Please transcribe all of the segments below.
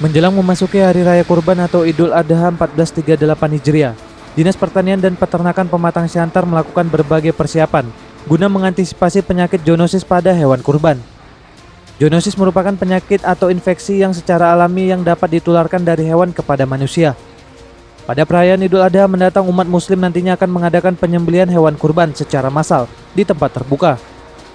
Menjelang memasuki Hari Raya Kurban atau Idul Adha 1438 Hijriah, Dinas Pertanian dan Peternakan Pematang Siantar melakukan berbagai persiapan guna mengantisipasi penyakit zoonosis pada hewan kurban. Zoonosis merupakan penyakit atau infeksi yang secara alami yang dapat ditularkan dari hewan kepada manusia. Pada perayaan Idul Adha mendatang, umat muslim nantinya akan mengadakan penyembelihan hewan kurban secara massal di tempat terbuka.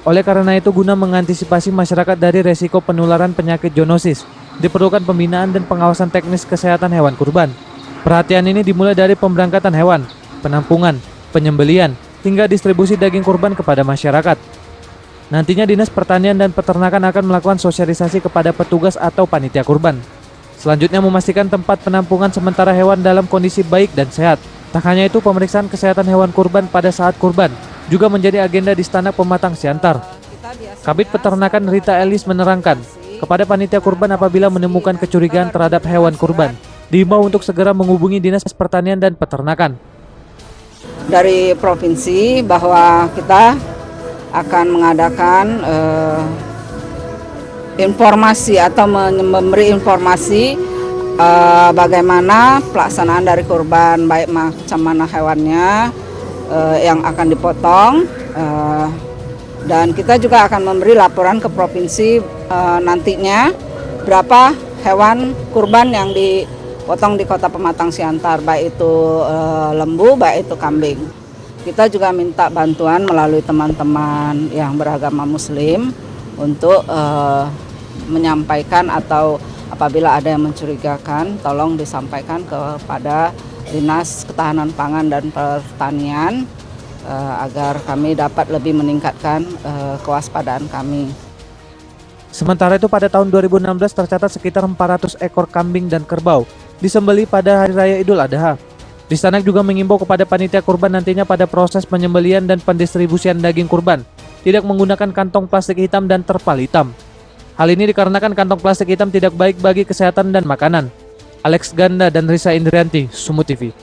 Oleh karena itu, guna mengantisipasi masyarakat dari resiko penularan penyakit zoonosis, diperlukan pembinaan dan pengawasan teknis kesehatan hewan kurban. Perhatian ini dimulai dari pemberangkatan hewan, penampungan, penyembelihan, hingga distribusi daging kurban kepada masyarakat. Nantinya Dinas Pertanian dan Peternakan akan melakukan sosialisasi kepada petugas atau panitia kurban. Selanjutnya memastikan tempat penampungan sementara hewan dalam kondisi baik dan sehat. Tak hanya itu, pemeriksaan kesehatan hewan kurban pada saat kurban juga menjadi agenda di Stanak Pematang Siantar. Kabid Peternakan Rita Elis menerangkan, kepada panitia kurban apabila menemukan kecurigaan terhadap hewan kurban, diimbau untuk segera menghubungi Dinas Pertanian dan Peternakan. Dari provinsi bahwa kita akan mengadakan informasi atau memberi informasi bagaimana pelaksanaan dari kurban, baik macam mana hewannya yang akan dipotong, dan kita juga akan memberi laporan ke provinsi nantinya berapa hewan kurban yang dipotong di Kota Pematang Siantar, baik itu lembu, baik itu kambing. Kita juga minta bantuan melalui teman-teman yang beragama Muslim untuk menyampaikan atau apabila ada yang mencurigakan, tolong disampaikan kepada Dinas Ketahanan Pangan dan Pertanian agar kami dapat lebih meningkatkan kewaspadaan kami. Sementara itu, pada tahun 2016 tercatat sekitar 400 ekor kambing dan kerbau disembelih pada Hari Raya Idul Adha. Di Stanak juga mengimbau kepada panitia kurban nantinya pada proses penyembelihan dan pendistribusian daging kurban tidak menggunakan kantong plastik hitam dan terpal hitam. Hal ini dikarenakan kantong plastik hitam tidak baik bagi kesehatan dan makanan. Alex Ganda dan Risa Indrianti, Sumut TV.